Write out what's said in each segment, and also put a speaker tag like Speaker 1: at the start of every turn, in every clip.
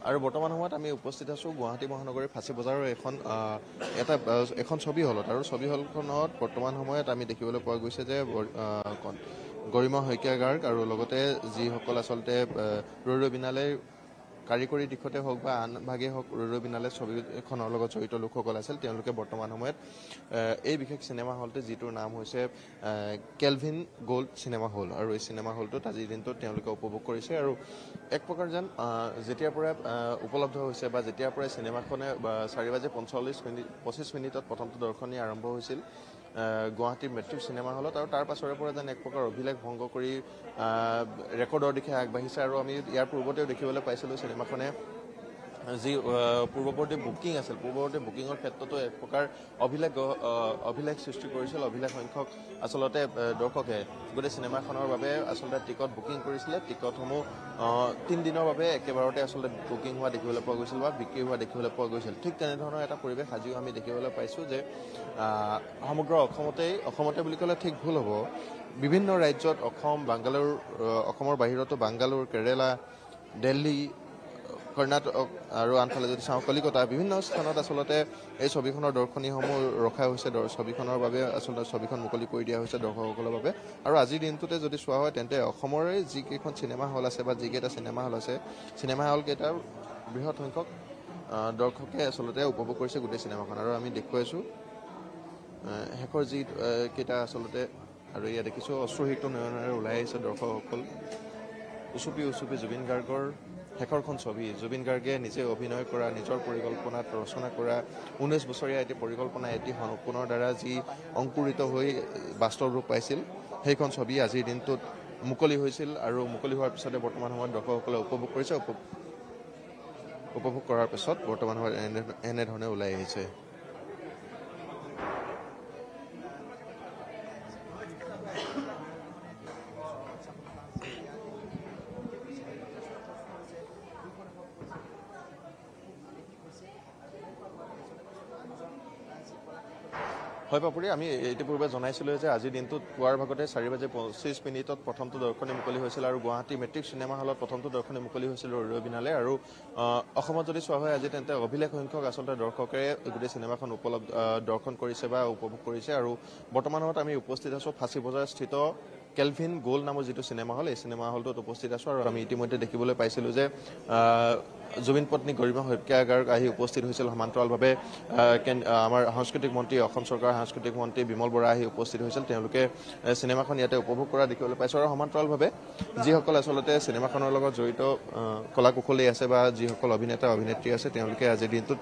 Speaker 1: আৰু বৰ্তমান সময়ত আমি উপস্থিত আছোঁ গুৱাহাটী মহানগৰীৰ ফাঁচী বজাৰৰ এখন ছবি হলত আৰু ছবি হলখনত বৰ্তমান সময়ত আমি দেখিবলৈ পোৱা গৈছে যে গৰিমা শইকীয়া গাৰ্গ আৰু লগতে যিসকল আচলতে ৰৈ বিনালে কাৰিকৰী দিশতে হওক বা আন ভাগেই হওক ৰৈ বিনালে ছবিখনৰ লগত জড়িত লোকসকল আছিল তেওঁলোকে বৰ্তমান সময়ত এই বিশেষ চিনেমা হলটো যিটোৰ নাম হৈছে কেলভিন গোল্ড চিনেমা হল আৰু এই চিনেমা হলটোত আজিৰ দিনটোত তেওঁলোকে উপভোগ কৰিছে আৰু এক প্ৰকাৰ যেন যেতিয়াৰ পৰা উপলব্ধ হৈছে বা যেতিয়াৰ পৰা চিনেমাখনে 4:45 মিনিটত প্ৰথমটো দৰ্শনী আৰম্ভ হৈছিল গুৱাহাটীৰ মেট্ৰিক চিনেমা হলত আৰু তাৰ পাছৰে পৰা যেন এক প্ৰকাৰ অভিলেখ ভংগ কৰি ৰেকৰ্ডৰ দিশে আগবাঢ়িছে আৰু আমি ইয়াৰ পূৰ্বতেও দেখিবলৈ পাইছিলোঁ চিনেমাখনে যি পূৰ্বৱৰ্তী বুকিং আছিল পূৰ্বৱৰ্তী বুকিঙৰ ক্ষেত্ৰতো এক প্ৰকাৰ অভিলেখ সৃষ্টি কৰিছিল অভিলেখ সংখ্যক আচলতে দৰ্শকে গোটেই চিনেমাখনৰ বাবে আচলতে টিকট বুকিং কৰিছিলে টিকটসমূহ 3 দিনৰ বাবে একেবাৰতে আচলতে বুকিং হোৱা দেখিবলৈ পোৱা গৈছিল বা বিক্ৰী হোৱা দেখিবলৈ পোৱা গৈছিল ঠিক তেনেধৰণৰ এটা পৰিৱেশ আজিও আমি দেখিবলৈ পাইছোঁ যে সমগ্ৰ অসমতে বুলি ক'লে ঠিক ভুল হ'ব বিভিন্ন ৰাজ্যত অসমৰ বাহিৰতো বাংগালোৰ কেৰেলা দিল্লী কৰ্ণাটক আৰু আনফালে যদি চাওঁ কলিকতা বিভিন্ন স্থানত আচলতে এই ছবিখনৰ দৰ্শনীসমূহ ৰখা হৈছে ছবিখনৰ বাবে আচলতে ছবিখন মুকলি কৰি দিয়া হৈছে দৰ্শকসকলৰ বাবে আৰু আজিৰ দিনটোতে যদি চোৱা হয় তেন্তে অসমৰে যিকেইখন চিনেমা হল আছে বা যিকেইটা চিনেমা হল আছে চিনেমা হলকেইটাৰ বৃহৎ সংখ্যক দৰ্শকে আচলতে উপভোগ কৰিছে গোটেই চিনেমাখন আৰু আমি দেখুৱাইছোঁ শেষৰ যি কেইটা আচলতে আৰু ইয়াত দেখিছোঁ অশ্ৰুসিক্ত নয়নেৰে ওলাই আহিছে দৰ্শকসকল উচুপি জুবিন গাৰ্গৰ শেষৰখন ছবি জুবিন গাৰ্গে নিজে অভিনয় কৰা নিজৰ পৰিকল্পনাত ৰচনা কৰা 19 বছৰীয়া এটি পৰিকল্পনা এটি সপোনৰ দ্বাৰা যি অংকুৰিত হৈ বাস্তৱ ৰূপ পাইছিল সেইখন ছবি আজিৰ দিনটোত মুকলি হৈছিল আৰু মুকলি হোৱাৰ পিছতে বৰ্তমান সময়ত দৰ্শকসকলে উপভোগ কৰিছে উপভোগ কৰাৰ পিছত বৰ্তমান সময়ত এনেধৰণে ওলাই আহিছে হয় পাপুৰী আমি ইতিপূৰ্বে জনাইছিলোঁ যে আজিৰ দিনটোত পুৱাৰ ভাগতে 4:25 মিনিটত প্ৰথমটো দৰ্শনী মুকলি হৈছিল আৰু গুৱাহাটী মেট্ৰিক চিনেমা হলত প্ৰথমটো দৰ্শনী মুকলি হৈছিল ৰৈ বিনালে আৰু অসমত যদি চোৱা হয় আজি তেন্তে অভিলেখ সংখ্যক আচলতে দৰ্শকে গোটেই চিনেমাখন দৰ্শন কৰিছে বা উপভোগ কৰিছে আৰু বৰ্তমান সময়ত আমি উপস্থিত আছোঁ ফাঁচী বজাৰ স্থিত কেলভিন গোল্ড নামৰ যিটো চিনেমা হল এই চিনেমা হলটোত উপস্থিত আছোঁ আৰু আমি ইতিমধ্যে দেখিবলৈ পাইছিলোঁ যে জুবিন পত্নী গৰিমা শইকীয়া গাৰ্গ আহি উপস্থিত হৈছিল সমান্তৰালভাৱে আমাৰ সাংস্কৃতিক মন্ত্ৰী অসম চৰকাৰৰ সাংস্কৃতিক মন্ত্ৰী বিমল বৰা আহি উপস্থিত হৈছিল তেওঁলোকে চিনেমাখন ইয়াতে উপভোগ কৰা দেখিবলৈ পাইছোঁ আৰু সমান্তৰালভাৱে যিসকল আচলতে চিনেমাখনৰ লগত জড়িত কলা কুশলী আছে বা যিসকল অভিনেতা অভিনেত্ৰী আছে তেওঁলোকে আজিৰ দিনটোত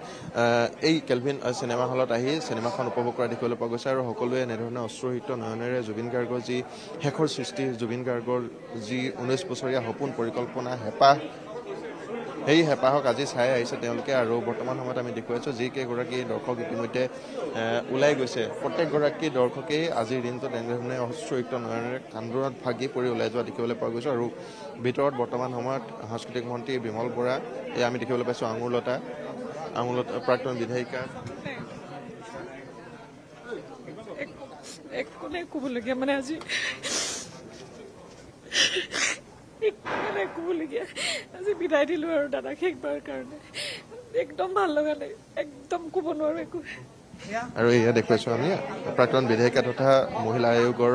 Speaker 1: এই কেলভিন চিনেমা হলত আহি চিনেমাখন উপভোগ কৰা দেখিবলৈ পোৱা গৈছে আৰু সকলোৱে এনেধৰণে অশ্ৰুসিক্ত নয়নেৰে জুবিন গাৰ্গৰ যি শেষৰ সৃষ্টি জুবিন গাৰ্গৰ যি 19 বছৰীয়া সপোন পৰিকল্পনা হেঁপাহ সেই হেঁপাহক আজি চাই আহিছে তেওঁলোকে আৰু বৰ্তমান সময়ত আমি দেখুৱাইছোঁ যিকেইগৰাকী দৰ্শক ইতিমধ্যে ওলাই গৈছে প্ৰত্যেকগৰাকী দৰ্শকেই আজিৰ দিনটোত এনেধৰণে অশ্ৰুসিক্ত নয়নেৰে কান্দোনত ভাগি পৰি ওলাই যোৱা দেখিবলৈ পোৱা গৈছে আৰু ভিতৰত বৰ্তমান সময়ত সাংস্কৃতিক মন্ত্ৰী বিমল বৰা এই আমি দেখিবলৈ পাইছোঁ আঙুৰলতা প্ৰাক্তন বিধায়িকা
Speaker 2: ক'বলগীয়া মানে আজি ক'বলগীয়া আজি বিদায় দিলোঁ আৰু দাদাক শেষবাৰৰ কাৰণে একদম ভাল লগা নাই একদম ক'ব নোৱাৰোঁ একো
Speaker 1: আৰু এয়া দেখুৱাইছোঁ আমি প্ৰাক্তন বিধায়িকা তথা মহিলা আয়োগৰ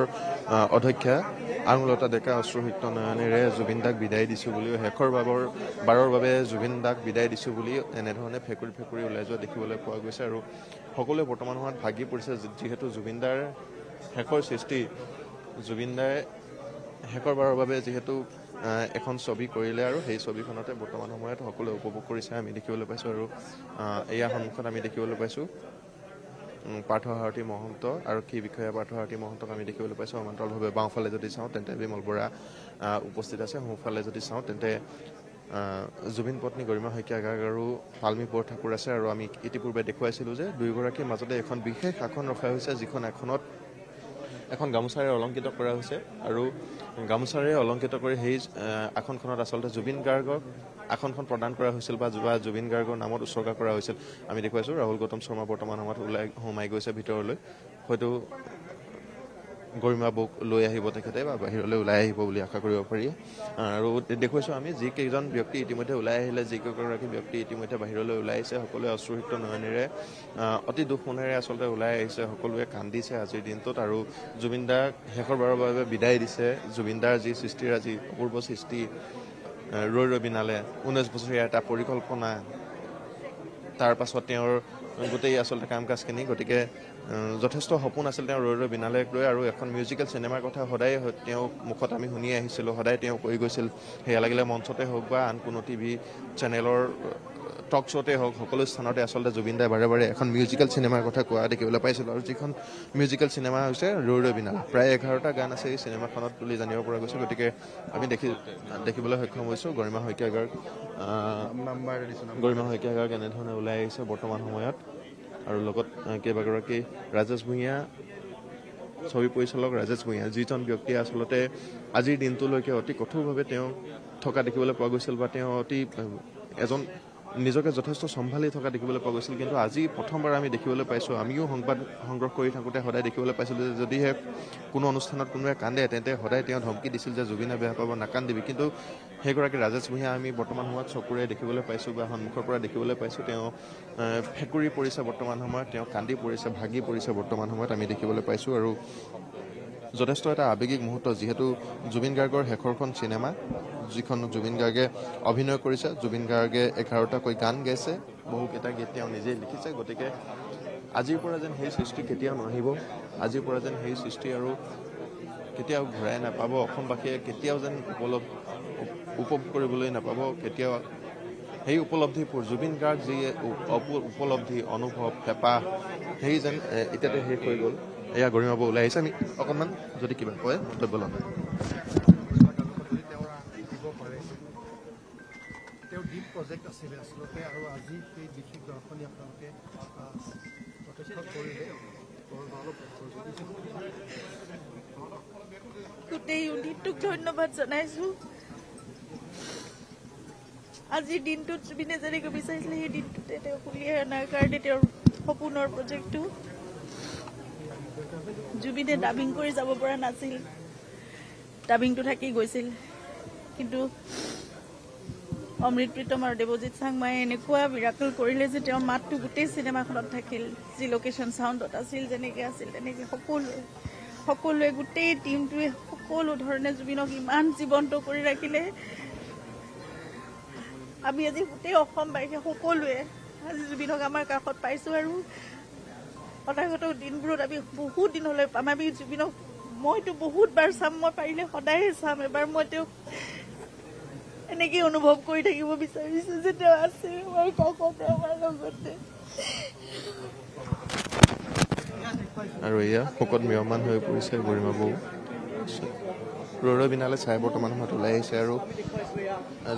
Speaker 1: অধ্যক্ষা আঙুৰলতা ডেকা অশ্ৰুসিক্ত নয়নেৰে জুবিন দাক বিদায় দিছোঁ বুলিও শেষৰ বাৰৰ বাবে জুবিন দাক বিদায় দিছোঁ বুলি এনেধৰণে ফেকুৰি ওলাই যোৱা দেখিবলৈ পোৱা গৈছে আৰু সকলোৱে বৰ্তমান সময়ত ভাগি পৰিছে যিহেতু জুবিনদাৰ শেষৰ সৃষ্টি জুবিনদাই শেষৰবাৰৰ বাবে যিহেতু এখন ছবি কৰিলে আৰু সেই ছবিখনতে বৰ্তমান সময়ত সকলোৱে উপভোগ কৰিছে আমি দেখিবলৈ পাইছোঁ আৰু এয়া সন্মুখত আমি দেখিবলৈ পাইছোঁ পাৰ্থসাৰথী মহন্ত আৰক্ষী বিষয়া পাৰ্থসাৰথী মহন্তক আমি দেখিবলৈ পাইছোঁ সমান্তৰালভাৱে বাওঁফালে যদি চাওঁ তেন্তে বিমল বৰা উপস্থিত আছে সোঁফালে যদি চাওঁ তেন্তে জুবিন পত্নী গৰিমা শইকীয়া গাৰ্গ আৰু পাল্মি বৰঠাকুৰ আছে আৰু আমি ইতিপূৰ্বে দেখুৱাইছিলোঁ যে দুয়োগৰাকীৰ মাজতে এখন বিশেষ আসন ৰখা হৈছে যিখন আসনত এখন গামোচাৰে অলংকৃত কৰা হৈছে আৰু গামোচাৰে অলংকৃত কৰি সেই আসনখনত আচলতে জুবিন গাৰ্গক আসনখন প্ৰদান কৰা হৈছিল বা জুবিন গাৰ্গৰ নামত উৎসৰ্গা কৰা হৈছিল আমি দেখুৱাইছোঁ ৰাহুল গৌতম শৰ্মা বৰ্তমান সময়ত সোমাই গৈছে ভিতৰলৈ হয়তো গৰিমা বৌক লৈ আহিব তেখেতে বা বাহিৰলৈ ওলাই আহিব বুলি আশা কৰিব পাৰি আৰু দেখুৱাইছোঁ আমি যিকেইজন ব্যক্তি ইতিমধ্যে ওলাই আহিলে যিকেইগৰাকী ব্যক্তি ইতিমধ্যে বাহিৰলৈ ওলাই আহিছে সকলোৱে অশ্ৰুসিক্ত নয়নেৰে অতি দুখ মনেৰে আচলতে ওলাই আহিছে সকলোৱে কান্দিছে আজিৰ দিনটোত আৰু জুবিন দাক শেষৰবাৰৰ বাবে বিদায় দিছে জুবিন দাৰ যি সৃষ্টিৰ আজি অপূৰ্ব সৃষ্টি ৰৈ ৰৈ বিনালে 19 বছৰীয়া এটা পৰিকল্পনা তাৰ পাছত তেওঁৰ গোটেই আচলতে কাম কাজখিনি গতিকে যথেষ্ট সপোন আছিল তেওঁ ৰৈ ৰৈ বিনালেক লৈ আৰু এখন মিউজিকেল চিনেমাৰ কথা সদায় তেওঁ মুখত আমি শুনি আহিছিলোঁ সদায় তেওঁ কৈ গৈছিল সেয়া লাগিলে মঞ্চতে হওক বা আন কোনো টিভি চেনেলৰ টক শ্ব'তে হওক সকলো স্থানতে আচলতে জুবিন দাই বাৰে বাৰে এখন মিউজিকেল চিনেমাৰ কথা কোৱা দেখিবলৈ পাইছিলোঁ আৰু যিখন মিউজিকেল চিনেমা হৈছে ৰৈ ৰৈ বিনালে প্ৰায় 11টা গান আছে এই চিনেমাখনত বুলি জানিব পৰা গৈছে গতিকে আমি দেখিবলৈ সক্ষম হৈছোঁ গৰিমা শইকীয়াগাৰ কেনেধৰণে ওলাই আহিছে বৰ্তমান সময়ত আৰু লগত কেইবাগৰাকী ৰাজেশ ভূঞা ছবি পৰিচালক ৰাজেশ ভূঞা যিজন ব্যক্তিয়ে আচলতে আজিৰ দিনটোলৈকে অতি কঠোৰভাৱে তেওঁ থকা দেখিবলৈ পোৱা গৈছিল বা তেওঁ অতি এজন নিজকে যথেষ্ট চম্ভালি থকা দেখিবলৈ পোৱা গৈছিল কিন্তু আজি প্ৰথমবাৰ আমি দেখিবলৈ পাইছোঁ আমিও সংবাদ সংগ্ৰহ কৰি থাকোঁতে সদায় দেখিবলৈ পাইছিলোঁ যে যদিহে কোনো অনুষ্ঠানত কোনোবাই কান্দে তেন্তে সদায় তেওঁ ধমকি দিছিল যে জুবিনে বেয়া পাব নাকান্দিবি কিন্তু সেইগৰাকী ৰাজেশ ভূঞা আমি বৰ্তমান সময়ত চকুৰে দেখিবলৈ পাইছোঁ বা সন্মুখৰ পৰা দেখিবলৈ পাইছোঁ তেওঁ ফেকুৰি পৰিছে বৰ্তমান সময়ত তেওঁ কান্দি পৰিছে ভাগি পৰিছে বৰ্তমান সময়ত আমি দেখিবলৈ পাইছোঁ আৰু যথেষ্ট এটা আৱেগিক মুহূৰ্ত যিহেতু জুবিন গাৰ্গৰ শেষৰখন চিনেমা যিখন জুবিন গাৰ্গে অভিনয় কৰিছে জুবিন গাৰ্গে 11টাকৈ গান গাইছে বহুকেইটা গীত তেওঁ নিজেই লিখিছে গতিকে আজিৰ পৰা যেন সেই সৃষ্টি কেতিয়াও নাহিব আজিৰ পৰা যেন সেই সৃষ্টি আৰু কেতিয়াও ঘূৰাই নাপাব অসমবাসীয়ে কেতিয়াও যেন উপভোগ কৰিবলৈ নাপাব কেতিয়াও সেই উপলব্ধিবোৰ জুবিন গাৰ্গ যি উপলব্ধি অনুভৱ হেঁপাহ সেই যেন এতিয়াতে শেষ হৈ গ'ল এয়া গৰিমা বৌ ওলাই আহিছে আমি অকণমান যদি কিবা কয় মন্তব্য ল'ম
Speaker 3: প্ৰজেক্ট আছিলে আচলতে আৰু আজি সেই বিশেষ দৰ্শনী আপোনালোকে প্ৰত্যক্ষ কৰিলে
Speaker 2: গোটেই ইউনিটটোক ধন্যবাদ জনাইছোঁ আজিৰ দিনটোত জুবিনে যেনেকৈ বিচাৰিছিলে সেই দিনটোতে তেওঁ উলিয়াই অনাৰ কাৰণে তেওঁৰ সপোনৰ প্ৰজেক্টটো জুবিনে ডাবিং কৰি যাব পৰা নাছিল ডাবিংটো থাকি গৈছিল কিন্তু অমৃত প্ৰীতম আৰু দেৱজিৎ চাংমাই এনেকুৱা মিৰাকল কৰিলে যে তেওঁৰ মাতটো গোটেই চিনেমাখনত থাকিল যি লোকেশ্যন চাউণ্ডত আছিল যেনেকৈ আছিল তেনেকৈ সকলোৱে গোটেই টিমটোৱে সকলো ধৰণে জুবিনক ইমান জীৱন্ত কৰি ৰাখিলে আমি আজি গোটেই অসমবাসী সকলোৱে আজি জুবিনক আমাৰ কাষত পাইছোঁ আৰু অনাগত দিনবোৰত আমি বহুত দিনলৈ পাম আমি জুবিনক মইতো বহুতবাৰ চাম মই পাৰিলে সদায়ে চাম এবাৰ মই তেওঁক এনেকেই অনুভৱ কৰি থাকিব বিচাৰিছোঁ যে তেওঁ আছে আমাৰ কাষতে আমাৰ লগতে
Speaker 1: আৰু এয়া শোকত ম্ৰিয়মান হৈ পৰিছে গৰিমা বৌ ৰৈ ৰৈ বিনালে চাই বৰ্তমান সময়ত ওলাই আহিছে আৰু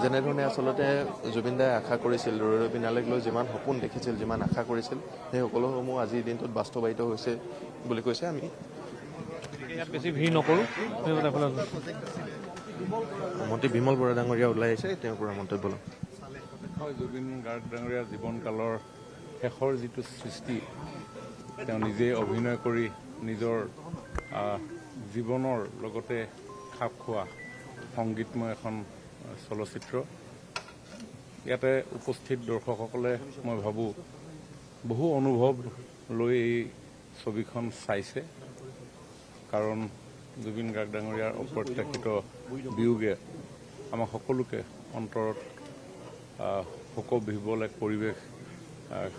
Speaker 1: যেনেধৰণে আচলতে জুবিন দাই আশা কৰিছিল ৰৈ ৰৈ বিনালেক লৈ যিমান সপোন দেখিছিল যিমান আশা কৰিছিল সেই সকলোসমূহ আজিৰ দিনটোত বাস্তৱায়িত হৈছে বুলি কৈছে আমি
Speaker 4: ইয়াত বেছি ভিৰ নকৰোঁ
Speaker 1: মন্ত্ৰী বিমল বৰা ডাঙৰীয়া ওলাই আহিছে তেওঁৰ পৰা মন্তব্য ল'ম
Speaker 4: হয় জুবিন গাৰ্গ ডাঙৰীয়া জীৱনকালৰ শেষৰ যিটো সৃষ্টি তেওঁ নিজে অভিনয় কৰি নিজৰ জীৱনৰ লগতে খাপ খোৱা সংগীতময় এখন চলচ্চিত্ৰ ইয়াতে উপস্থিত দৰ্শকসকলে মই ভাবোঁ বহু অনুভৱ লৈ এই ছবিখন চাইছে কাৰণ জুবিন গাৰ্গ ডাঙৰীয়াৰ অপ্ৰত্যাশিত বিয়োগে আমাক সকলোকে অন্তৰত শোকবিহ্বল এক পৰিৱেশ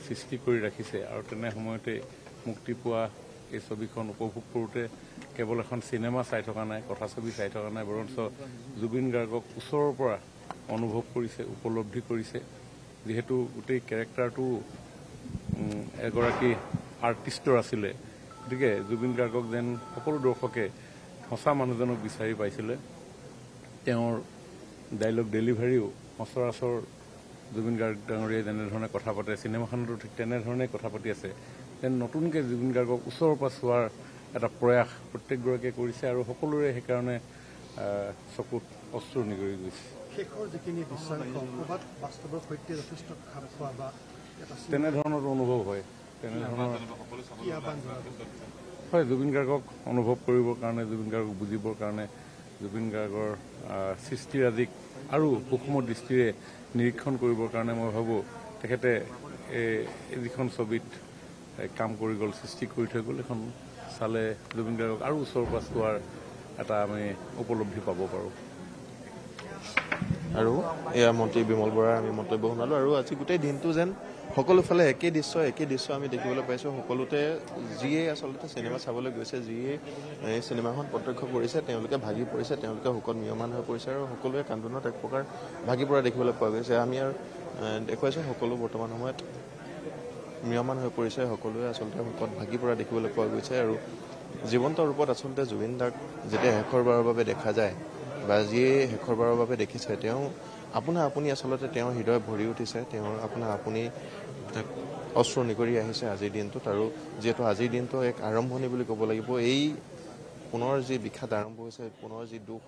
Speaker 4: সৃষ্টি কৰি ৰাখিছে আৰু তেনে সময়তে মুক্তি পোৱা এই ছবিখন উপভোগ কৰোঁতে কেৱল এখন চিনেমা চাই থকা নাই কথাছবি চাই থকা নাই বৰঞ্চ জুবিন গাৰ্গক ওচৰৰ পৰা অনুভৱ কৰিছে উপলব্ধি কৰিছে যিহেতু গোটেই কেৰেক্টাৰটো এগৰাকী আৰ্টিষ্টৰ আছিলে গতিকে জুবিন গাৰ্গক যেন সকলো দৰ্শকে সঁচা মানুহজনক বিচাৰি পাইছিলে তেওঁৰ ডাইলগ ডেলিভাৰীও সচৰাচৰ জুবিন গাৰ্গ ডাঙৰীয়াই যেনেধৰণে কথা পাতে চিনেমাখনতো ঠিক তেনেধৰণে কথা পাতি আছে যেন নতুনকৈ জুবিন গাৰ্গক ওচৰৰ পৰা চোৱাৰ এটা প্ৰয়াস প্ৰত্যেকগৰাকীয়ে কৰিছে আৰু সকলোৰে সেইকাৰণে চকুত অশ্ৰু নিগৰি গৈছে
Speaker 3: শেষৰ যিখিনি দৃশ্যাংশ ক'ৰবাত বাস্তৱৰ সৈতে যথেষ্ট খাপ খোৱা বা
Speaker 4: তেনেধৰণৰ অনুভৱ হয় তেনেধৰণৰ হয়, জুবিন গাৰ্গক অনুভৱ কৰিবৰ কাৰণে, জুবিন গাৰ্গক বুজিবৰ কাৰণে, জুবিন গাৰ্গৰ সৃষ্টিৰাজিক আৰু সূক্ষ্ম দৃষ্টিৰে নিৰীক্ষণ কৰিবৰ কাৰণে মই ভাবোঁ তেখেতে যিখন ছবিত কাম কৰি গ'ল, সৃষ্টি কৰি থৈ গ'ল, এখন চালে জুবিন গাৰ্গক আৰু ওচৰৰ পৰা চোৱাৰ এটা আমি উপলব্ধি পাব পাৰোঁ।
Speaker 1: আৰু এয়া মন্ত্ৰী বিমল বৰাৰ আমি মন্তব্য শুনালোঁ। আৰু আজি গোটেই দিনটো যেন সকলোফালে একেই দৃশ্য আমি দেখিবলৈ পাইছোঁ। সকলোতে যিয়ে আচলতে চিনেমা চাবলৈ গৈছে, যিয়ে এই চিনেমাখন প্ৰত্যক্ষ কৰিছে, তেওঁলোকে ভাগি পৰিছে, তেওঁলোকে শোকত মিয়মান হৈ পৰিছে আৰু সকলোৱে কান্দোনত এক প্ৰকাৰ ভাগি পৰা দেখিবলৈ পোৱা গৈছে। আমি আৰু দেখুৱাইছোঁ সকলো বৰ্তমান সময়ত মিয়মান হৈ পৰিছে, সকলোৱে আচলতে শোকত ভাগি পৰা দেখিবলৈ পোৱা গৈছে। আৰু জীৱন্ত ৰূপত আচলতে জুবিন দাক যেতিয়া শেষৰবাৰৰ বাবে দেখা যায় বা যিয়ে শেষৰবাৰৰ বাবে দেখিছে, তেওঁ আপুনি আচলতে তেওঁৰ হৃদয় ভৰি উঠিছে, তেওঁৰ আপুনি অশ্ৰু নিগৰি আহিছে আজিৰ দিনটোত। আৰু যিহেতু আজিৰ দিনটো এক আৰম্ভণি বুলি ক'ব লাগিব, এই পুনৰ যি বিষাদ আৰম্ভ হৈছে, পুনৰ যি দুখ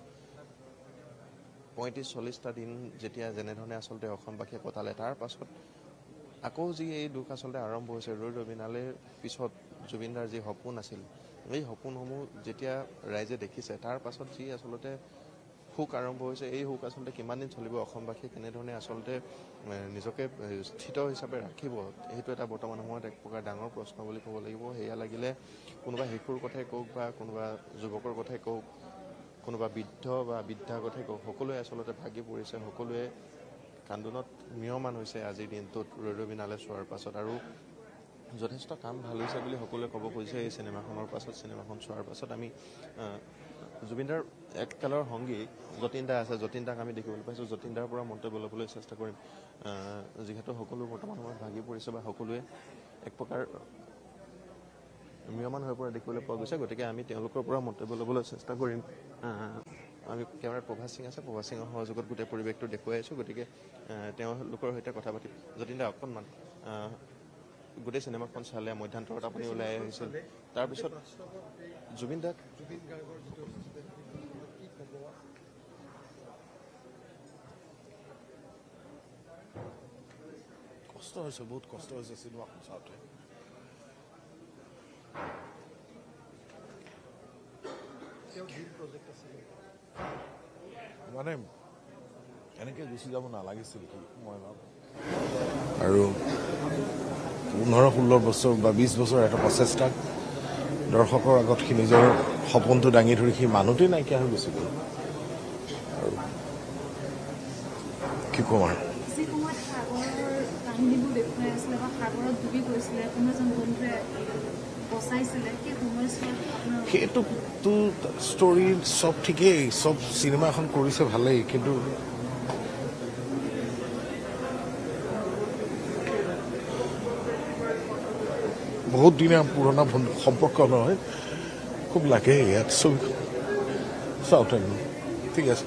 Speaker 1: ৩৫-৪০টা দিন যেতিয়া যেনেধৰণে আচলতে অসমবাসীয়ে কটালে, তাৰ পাছত আকৌ যি এই দুখ আচলতে আৰম্ভ হৈছে ৰবিনালেৰ পিছত জুবিনদাৰ যি সপোন আছিল, এই সপোনসমূহ যেতিয়া ৰাইজে দেখিছে, তাৰ পাছত যি আচলতে শোক আৰম্ভ হৈছে, এই শোক আচলতে কিমান দিন চলিব, অসমবাসীয়ে কেনেধৰণে আচলতে নিজকে স্থিত হিচাপে ৰাখিব, সেইটো এটা বৰ্তমান সময়ত এক প্ৰকাৰ ডাঙৰ প্ৰশ্ন বুলি ক'ব লাগিব। সেয়া লাগিলে কোনোবা শিশুৰ কথাই কওক বা কোনোবা যুৱকৰ কথাই কওক, কোনোবা বৃদ্ধ বা বৃদ্ধাৰ কথাই কওক, সকলোৱে আচলতে ভাগি পৰিছে, সকলোৱে কান্দোনত মিয়মান হৈছে আজিৰ দিনটোত ৰবিনালে চোৱাৰ পাছত। আৰু যথেষ্ট কাম ভাল হৈছে বুলি সকলোৱে ক'ব খুজিছে এই চিনেমাখনৰ পাছত, চিনেমাখন চোৱাৰ পাছত। আমি জুবিনদাৰ এককালৰ সংগী যতীন দা আছে, যতীন দাক আমি দেখিবলৈ পাইছোঁ, যতীন দাৰ পৰা মন্তব্য ল'বলৈ চেষ্টা কৰিম, যিহেতু সকলো বৰ্তমান সময়ত ভাগি পৰিছে বা সকলোৱে এক প্ৰকাৰ মিয়মান হৈ পৰা দেখিবলৈ পোৱা গৈছে, গতিকে আমি তেওঁলোকৰ পৰা মন্তব্য ল'বলৈ চেষ্টা কৰিম। আমি কেমেৰাত প্ৰভাস সিং আছে, প্ৰভাস সিঙৰ সহযোগত গোটেই পৰিৱেশটো দেখুৱাই আছোঁ, গতিকে তেওঁলোকৰ সৈতে কথা পাতিম। যতীন দা, অকণমান গোটেই চিনেমাখন চালে, মধ্যান্তৰত আপুনি ওলাই আহিছিল, তাৰপিছত জুবিন দাক
Speaker 5: কষ্ট হৈছে, বহুত কষ্ট হৈছে চিনেমাখন চাওঁতে। মানে এনেকৈ গুচি যাব নালাগিছিল কি মই ভাবোঁ। আৰু 15-16 বছৰ বা 20 বছৰ এটা প্ৰচেষ্টাক দৰ্শকৰ আগত সি নিজৰ সপোনটো দাঙি ধৰি সি মানুহটোৱে নাইকিয়া হৈ গুচি গ'ল। আৰু কি ক'ম আৰু
Speaker 6: কাহিনীবোৰ দেখুৱাই আছিলে বা সাগৰত ডুবি গৈছিলে, কোনো এজন বন্ধুৱে বচাইছিলে, সেই সময়ছোৱাত
Speaker 5: সেইটোতো ষ্টৰি চব ঠিকেই, চব চিনেমা এখন কৰিছে ভালেই, কিন্তু বহুত দিনীয়া পুৰণা সম্পৰ্ক নহয়, খুব লাগে ইয়াত ছবিখন চাওঁতে। ঠিক আছে,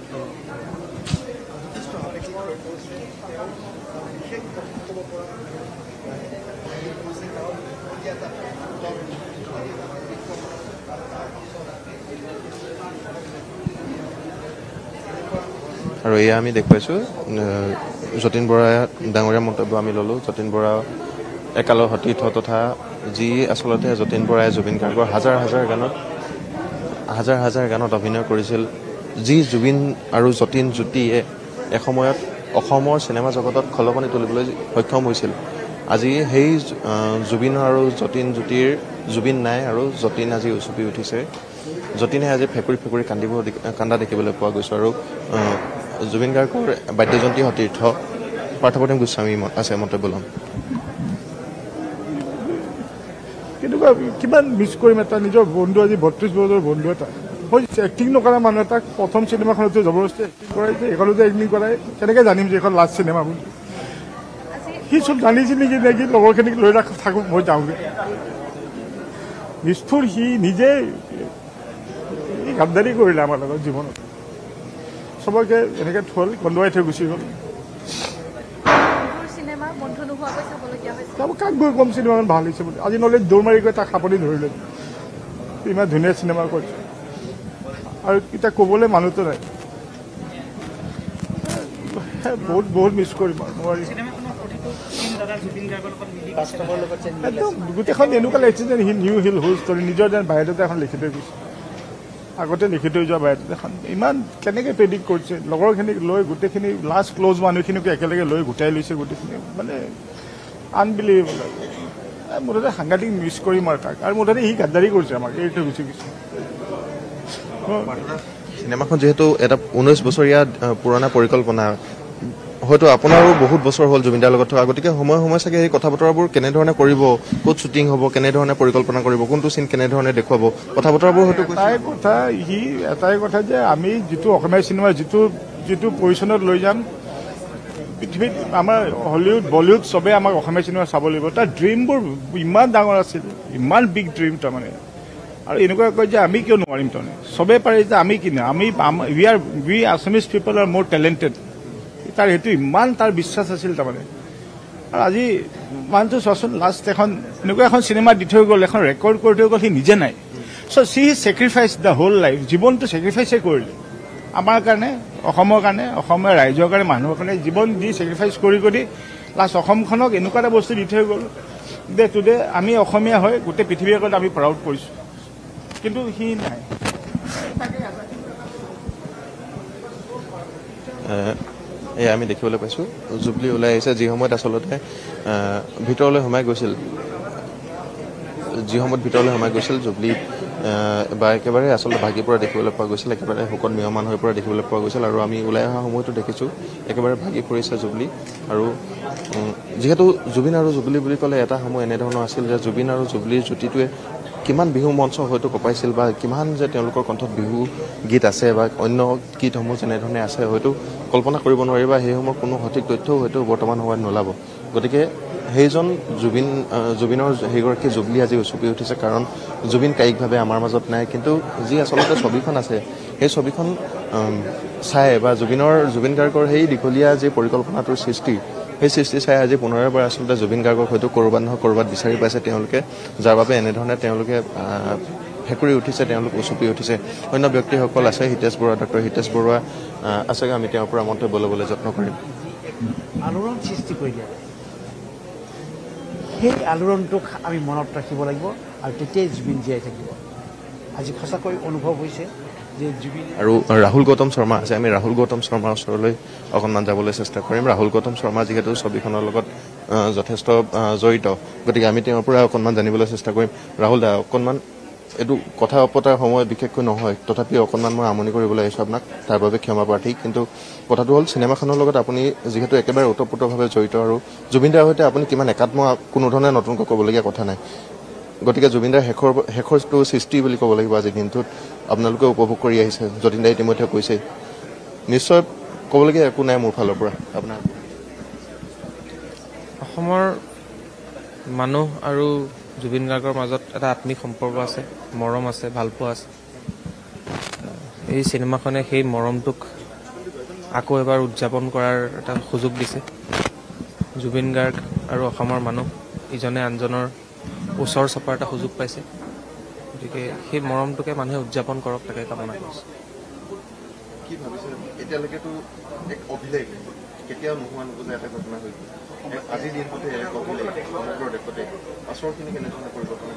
Speaker 1: আৰু এয়া আমি দেখুৱাইছোঁ যতীন বৰা ডাঙৰীয়া মন্তব্য আমি ল'লোঁ। যতীন বৰা একালৰ সতীৰ্থ তথা যি আচলতে যতীন বৰাই জুবিন গাৰ্গৰ হাজাৰ হাজাৰ গানত অভিনয় কৰিছিল, যি জুবিন আৰু যতীন জ্যোতিয়ে এসময়ত অসমৰ চিনেমা জগতত খলকনি তুলিবলৈ সক্ষম হৈছিল। আজি সেই জুবিন আৰু যতীন জ্যোতিৰ জুবিন নাই আৰু যতীন আজি উচুপি উঠিছে। যতীনে আজি ফেকুৰি কান্দা দেখিবলৈ পোৱা গৈছে। আৰু জুবিন গাৰ্গৰ বাদ্যযন্ত্ৰী সতীৰ্থ পাৰ্থপ্ৰতিম গোস্বামী আছে, মন্তব্য ল'ম।
Speaker 7: কেনেকুৱা কিমান মিছ কৰিম এটা নিজৰ বন্ধু, আজি 32 বছৰৰ বন্ধু এটা হৈছে, এক্টিং নকৰা মানুহ এটাক প্ৰথম চিনেমাখনতে জবৰদস্তি এক্টিং কৰাইছে, এইখনতে এক্টিং কৰাই, কেনেকৈ জানিম যে এইখন লাষ্ট চিনেমা বুলি? সি চব জানিছিল নেকি লগৰখিনিক লৈ থাকোঁ মই যাওঁগৈ। নিষ্ঠুৰ, সি নিজে গাদ্দাৰী কৰিলে আমাৰ লগত জীৱনত, চবকে এনেকৈ থ'ল, কন্দুৱাই থৈ গুচি গ'ল। কাক গৈ কম চিনেমাখন ভাল হৈছে বুলি? আজি নহ'লে দৌৰ মাৰি গৈ তাক সাপনি ধৰিলে, ইমান ধুনীয়া চিনেমা কৰিছে আৰু এতিয়া ক'বলৈ মানুহটো নাই। বহুত মিছ কৰিম আৰু নোৱাৰি। একদম গোটেইখন এনেকুৱা লাগিছে যেন সি নিউ হিল হোল ষ্টৰী নিজৰ যেন বায়'ডাটা এখন লিখি থৈ গৈছে আগতে লিখি থৈ যোৱা বায়'ডাটা এখন ইমান কেনেকৈ প্ৰেডিক্ট কৰিছে লগৰখিনিক লৈ গোটেইখিনি লাষ্ট ক্ল'জ মানুহখিনিকো একেলগে লৈ গোটাই লৈছে গোটেইখিনি মানে আনবিলিভেবল মুঠতে সাংঘাতিক মিছ কৰিম আৰু তাক আৰু মুঠতে সি গাদ্দাৰী কৰিছে আমাক এৰি থৈ গুচি গৈছে
Speaker 1: চিনেমাখন যিহেতু এটা 19 বছৰীয়া পুৰণা পৰিকল্পনা হয়তো আপোনাৰো বহুত বছৰ হ'ল জুবিনদাৰ লগত থকা গতিকে সময় সময় চাগে এই কথা বতৰাবোৰ কেনেধৰণে কৰিব ক'ত শ্বুটিং হ'ব কেনেধৰণে পৰিকল্পনা কৰিব কোনটো চিন কেনেধৰণে দেখুৱাব কথা বতৰাবোৰ হয়তো
Speaker 7: এটাই কথা যে আমি যিটো অসমীয়া চিনেমা যিটো পজিশ্যনত লৈ যাম পৃথিৱীত আমাৰ হলিউড বলিউড চবেই আমাক অসমীয়া চিনেমা চাব লাগিব তাৰ ড্ৰিমবোৰ ইমান ডাঙৰ আছিল ইমান বিগ ড্ৰিম তাৰমানে আৰু এনেকুৱা কয় যে আমি কিয় নোৱাৰিম তাৰমানে চবেই পাৰে যে আমি কিনে উই আছামিজ পিপল আৰ মোৰ টেলেণ্টেড তাৰ সেইটো ইমান তাৰ বিশ্বাস আছিল তাৰমানে আৰু আজি মানুহটো চোৱাচোন লাষ্ট এখন এনেকুৱা এখন চিনেমা দি থৈ গ'ল এখন ৰেকৰ্ড কৰি থৈ গ'ল সি নিজে নাই so' she sacrifice the whole life জীৱনটো চেক্ৰিফাইচে কৰিলে আমাৰ কাৰণে অসমৰ কাৰণে অসমীয়া ৰাইজৰ কাৰণে মানুহৰ কাৰণে জীৱন দি চেক্ৰিফাইচ কৰি লাষ্ট অসমখনক এনেকুৱা এটা বস্তু দি থৈ গ'ল যে টুডে আমি অসমীয়া হৈ গোটেই পৃথিৱীৰ আগত আমি প্ৰাউড কৰিছোঁ কিন্তু সি নাই
Speaker 1: এয়া আমি দেখিবলৈ পাইছোঁ জুবলি ওলাই আহিছে যি সময়ত আচলতে ভিতৰলৈ সোমাই গৈছিল জুবলি বা একেবাৰে আচলতে ভাগি পৰা দেখিবলৈ পোৱা গৈছিল একেবাৰে শুকন মিয়মান হৈ পৰা দেখিবলৈ পোৱা গৈছিল আৰু আমি ওলাই অহা সময়তো দেখিছোঁ একেবাৰে ভাগি পৰিছে জুবলি আৰু যিহেতু জুবিন আৰু জুবলি বুলি ক'লে এটা সময় এনেধৰণৰ আছিল যে জুবিন আৰু জুবলিৰ জুতিটোৱে কিমান বিহু মঞ্চ হয়তো কঁপাইছিল বা কিমান যে তেওঁলোকৰ কণ্ঠত বিহু গীত আছে বা অন্য গীতসমূহ যেনেধৰণে আছে হয়তো কল্পনা কৰিব নোৱাৰি বা সেইসমূহৰ কোনো সঠিক তথ্যও হয়তো বৰ্তমান সময়ত নোলাব গতিকে সেইজন জুবিনৰ সেইগৰাকী জুবলি আজি উচুপি উঠিছে কাৰণ জুবিন কায়িকভাৱে আমাৰ মাজত নাই কিন্তু যি আচলতে ছবিখন আছে সেই ছবিখন চাই বা জুবিন গাৰ্গৰ সেই দীঘলীয়া যি পৰিকল্পনাটোৰ সৃষ্টি সেই সৃষ্টি চাই আজি পুনৰবাৰ আচলতে জুবিন গাৰ্গক হয়তো ক'ৰবাত নহয় ক'ৰবাত বিচাৰি পাইছে তেওঁলোকে যাৰ বাবে এনেধৰণে তেওঁলোকে ফেকুৰি উঠিছে তেওঁলোক উচুপি উঠিছে অন্য ব্যক্তিসকল আছে হিতেশ বৰুৱা ডক্টৰ হিতেশ বৰুৱা আছে আমি তেওঁৰ পৰা মন্তব্য ল'বলৈ যত্ন কৰিম
Speaker 8: আলোড়ন সৃষ্টি কৰি দিয়ে সেই আলোড়নটোক আমি মনত ৰাখিব লাগিব আৰু তেতিয়াই জুবিন জীয়াই থাকিব আজি সঁচাকৈ অনুভৱ হৈছে যে জুবিন
Speaker 1: আৰু ৰাহুল গৌতম শৰ্মা আছে আমি ৰাহুল গৌতম শৰ্মাৰ ওচৰলৈ অকণমান যাবলৈ চেষ্টা কৰিম ৰাহুল গৌতম শৰ্মা যিহেতু ছবিখনৰ লগত যথেষ্ট জড়িত গতিকে আমি তেওঁৰ পৰা অকণমান জানিবলৈ চেষ্টা কৰিম ৰাহুল দা অকণমান এইটো কথা পতাৰ সময় বিশেষকৈ নহয় তথাপি অকণমান মই আমনি কৰিবলৈ আহিছোঁ আপোনাক তাৰ বাবে ক্ষমা প্ৰাৰ্থী কিন্তু কথাটো হ'ল চিনেমাখনৰ লগত আপুনি যিহেতু একেবাৰে ওতঃপ্ৰোতভাৱে জড়িত আৰু জুবিনদাৰ সৈতে আপুনি কিমান একাত্ম কোনো ধৰণে নতুনকৈ ক'বলগীয়া কথা নাই গতিকে জুবিনদাৰ শেষৰটো সৃষ্টি বুলি ক'ব লাগিব আজিৰ দিনটোত আপোনালোকে উপভোগ কৰি আহিছে যতীন দাই ইতিমধ্যে কৈছে নিশ্চয় ক'বলগীয়া একো নাই মোৰ ফালৰ পৰা আপোনাৰ
Speaker 9: অসমৰ মানুহ আৰু জুবিন গাৰ্গৰ মাজত এটা আত্মিক সম্পৰ্ক আছে মৰম আছে ভালপোৱা আছে এই চিনেমাখনে সেই মৰমটোক আকৌ এবাৰ উদযাপন কৰাৰ এটা সুযোগ দিছে জুবিন গাৰ্গ আৰু অসমৰ মানুহ ইজনে আনজনৰ ওচৰ চপাৰ এটা সুযোগ পাইছে গতিকে সেই মৰমটোকে মানুহে উদযাপন কৰক তাকে কামনা কৰিছে
Speaker 1: কি ভাবিছে এতিয়ালৈকেতো এক অভিলেখ কেতিয়াও নোহোৱা নোবোজা এটা ঘটনা হৈ গ'ল আজিৰ দিনটোতে এক অভিলেখ সমগ্ৰ দেশতে পাছৰখিনি কেনেধৰণে পৰিৱৰ্তন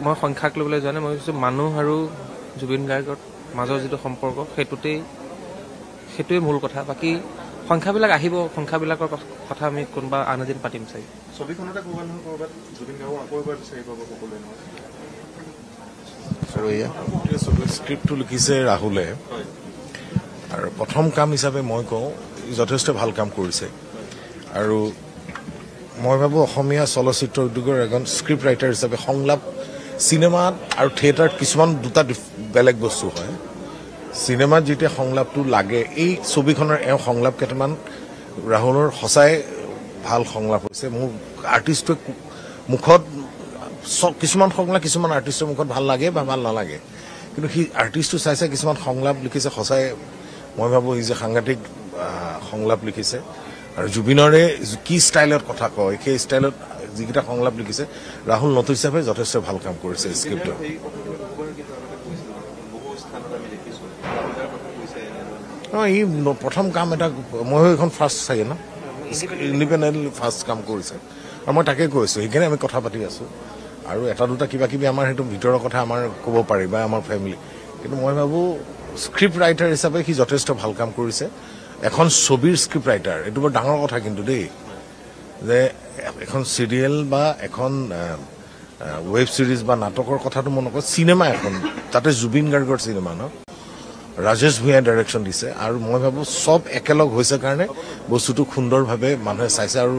Speaker 9: মই সংখ্যাক ল'বলৈ যোৱা নাই মই ভাবিছোঁ মানুহ আৰু জুবিন গাৰ্গৰ মাজৰ যিটো সম্পৰ্ক সেইটোৱে মূল কথা বাকী সংখ্যাবিলাক আহিব সংখ্যাবিলাকৰ কথা আমি কোনোবা আন এদিন পাতিম চাগে
Speaker 1: ছবিখনতে ক'ৰবাত নহয় ক'ৰবাত জুবিন গাৰ্গক আকৌ এবাৰ বিচাৰি পাব সকলোৱে নহয় আৰু এয়া
Speaker 5: স্ক্ৰিপ্টটো লিখিছে ৰাহুলে আৰু প্ৰথম কাম হিচাপে মই কওঁ যথেষ্ট ভাল কাম কৰিছে আৰু মই ভাবোঁ অসমীয়া চলচ্চিত্ৰ উদ্যোগৰ এজন স্ক্ৰিপ্ট ৰাইটাৰ হিচাপে সংলাপ চিনেমাত আৰু থিয়েটাৰত কিছুমান দুটা বেলেগ বস্তু হয় চিনেমাত যেতিয়া সংলাপটো লাগে এই ছবিখনৰ সংলাপ কেইটামান ৰাহুলৰ সঁচাই ভাল সংলাপ হৈছে মোৰ আৰ্টিষ্টটোৱে মুখত কিছুমান সংলাপ কিছুমান আৰ্টিষ্টৰ মুখত ভাল লাগে বা ভাল নালাগে কিন্তু সি আৰ্টিষ্টটো চাই কিছুমান সংলাপ লিখিছে সঁচাই মই ভাবোঁ সি যে সাংঘাতিক সংলাপ লিখিছে আৰু জুবিনৰে কি ষ্টাইলত কথা কয় সেই ষ্টাইলত যিকেইটা সংলাপ লিখিছে ৰাহুল নতুন হিচাপে যথেষ্ট ভাল কাম কৰিছে স্ক্ৰিপ্টত ই প্ৰথম কাম এটা মই এইখন ফাৰ্ষ্ট চাগে ন ইণ্ডিপেণ্ডেণ্টলি ফাৰ্ষ্ট কাম কৰিছে আৰু মই তাকে কৈছোঁ সেইকাৰণে আমি কথা পাতি আছোঁ আৰু এটা দুটা কিবা কিবি আমাৰ সেইটো ভিতৰৰ কথা আমাৰ ক'ব পাৰি বা আমাৰ ফেমিলি কিন্তু মই ভাবোঁ স্ক্ৰিপ্ট ৰাইটাৰ হিচাপে সি যথেষ্ট ভাল কাম কৰিছে এখন ছবিৰ স্ক্ৰিপ্ট ৰাইটাৰ এইটো বৰ ডাঙৰ কথা কিন্তু দেই যে এখন চিৰিয়েল বা এখন ৱেব ছিৰিজ বা নাটকৰ কথাটো মন নকৰোঁ চিনেমা এখন তাতে জুবিন গাৰ্গৰ চিনেমা ন ৰাজেশ ভূঞাই ডাইৰেকশ্যন দিছে আৰু মই ভাবোঁ চব একেলগ হৈছে কাৰণে বস্তুটো সুন্দৰভাৱে মানুহে চাইছে আৰু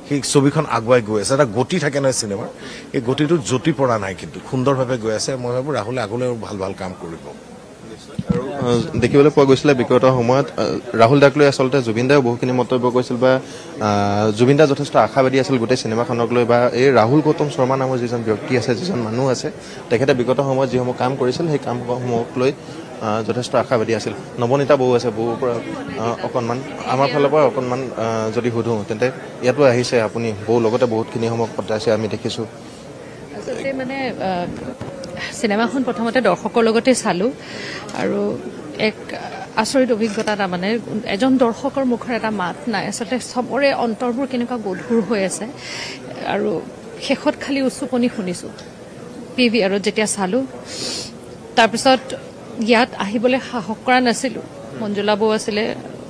Speaker 5: সেই ছবিখন আগুৱাই গৈ আছে এটা গতি থাকে নহয় চিনেমাৰ এই গতিটোত জতি পৰা নাই কিন্তু সুন্দৰভাৱে গৈ আছে মই ভাবোঁ ৰাহুলে আগলৈ ভাল ভাল কাম কৰিব
Speaker 1: আৰু দেখিবলৈ পোৱা গৈছিলে বিগত সময়ত ৰাহুল দাক লৈ আচলতে জুবিন দায়েও বহুখিনি মন্তব্য কৰিছিল বা জুবিন দা যথেষ্ট আশাবাদী আছিল গোটেই চিনেমাখনক লৈ বা এই ৰাহুল গৌতম শৰ্মা নামৰ যিজন ব্যক্তি আছে যিজন মানুহ আছে তেখেতে বিগত সময়ত যিসমূহ কাম কৰিছিল সেই কামসমূহক লৈ যথেষ্ট আশাবাদী আছিল নৱনীতা বৌ আছে বৌৰ পৰা অকণমান আমাৰ ফালৰ পৰা অকণমান যদি সোধোঁ তেন্তে ইয়াতো আহিছে আপুনি বৌ লগতে বহুতখিনি সময় কটাইছে আমি দেখিছোঁ
Speaker 10: আচলতে মানে চিনেমাখন প্ৰথমতে দৰ্শকৰ লগতে চালোঁ আৰু এক আচৰিত অভিজ্ঞতা তাৰমানে এজন দৰ্শকৰ মুখৰ এটা মাত নাই আচলতে চবৰে অন্তৰবোৰ কেনেকুৱা গধুৰ হৈ আছে আৰু শেষত খালি উচুপনি শুনিছোঁ PVR যেতিয়া চালোঁ তাৰপিছত ইয়াত আহিবলৈ সাহস কৰা নাছিলোঁ মঞ্জুলা বৌ আছিলে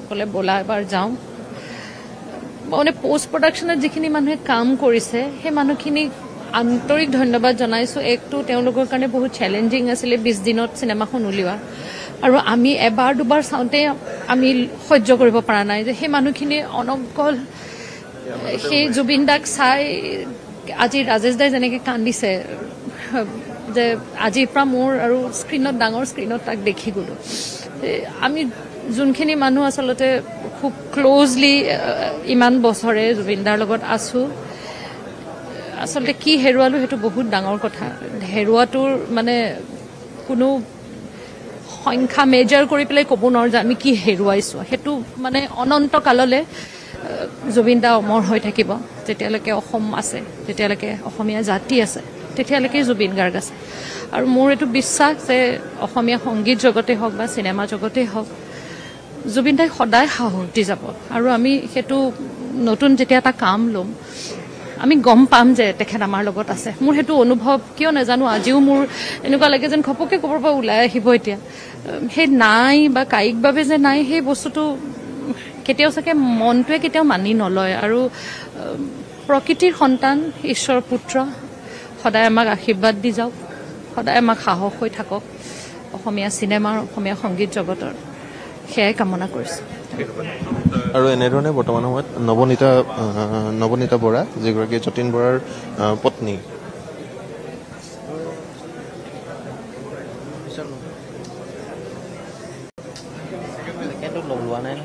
Speaker 10: ক'লে ব'লা এবাৰ যাওঁ মানে পোষ্ট প্ৰডাকশ্যনত যিখিনি মানুহে কাম কৰিছে সেই মানুহখিনিক আন্তৰিক ধন্যবাদ জনাইছোঁ একটো তেওঁলোকৰ কাৰণে বহুত চেলেঞ্জিং আছিলে 20 দিনত চিনেমাখন উলিওৱা আৰু আমি এবাৰ দুবাৰ চাওঁতে আমি সহ্য কৰিব পৰা নাই যে সেই মানুহখিনি অনকল সেই জুবিন দাক চাই আজি ৰাজেশ দাই যেনেকৈ কান্দিছে যে আজিৰ পৰা মোৰ আৰু স্ক্ৰীণত ডাঙৰ স্ক্ৰীণত তাক দেখি গ'লোঁ আমি যোনখিনি মানুহ আচলতে খুব ক্ল'জলি ইমান বছৰে জুবিন দাৰ লগত আছোঁ আচলতে কি হেৰুৱালোঁ সেইটো বহুত ডাঙৰ কথা হেৰুৱাটোৰ মানে কোনো সংখ্যা মেজাৰ কৰি পেলাই ক'ব নোৱাৰোঁ যে আমি কি হেৰুৱাইছোঁ সেইটো মানে অনন্ত কাললৈ জুবিন দা অমৰ হৈ থাকিব যেতিয়ালৈকে অসম আছে যেতিয়ালৈকে অসমীয়া জাতি আছে তেতিয়ালৈকে জুবিন গাৰ্গ আছে আৰু মোৰ এইটো বিশ্বাস যে অসমীয়া সংগীত জগতে হওক বা চিনেমা জগতেই হওক জুবিন দাই সদায় সাহস দি যাব আৰু আমি সেইটো নতুন যেতিয়া এটা কাম ল'ম আমি গম পাম যে তেখেত আমাৰ লগত আছে মোৰ সেইটো অনুভৱ কিয় নাজানো আজিও মোৰ এনেকুৱা লাগে যেন ঘপককৈ ক'ৰবাৰ পৰা ওলাই আহিব এতিয়া সেই নাই বা কায়িকভাৱে যে নাই সেই বস্তুটো কেতিয়াও চাগে মনটোৱে কেতিয়াও মানি নলয় আৰু প্ৰকৃতিৰ সন্তান ঈশ্বৰৰ পুত্ৰ সদায় আমাক আশীৰ্বাদ দি যাওক সদায় আমাক সাহস হৈ থাকক অসমীয়া চিনেমাৰ অসমীয়া সংগীত জগতৰ সেয়াই কামনা কৰিছোঁ
Speaker 1: আৰু এনেধৰণে বৰ্তমান সময়ত নৱনীতা বৰা যিগৰাকী যতীন বৰাৰ পত্নী
Speaker 9: লোৱা নাই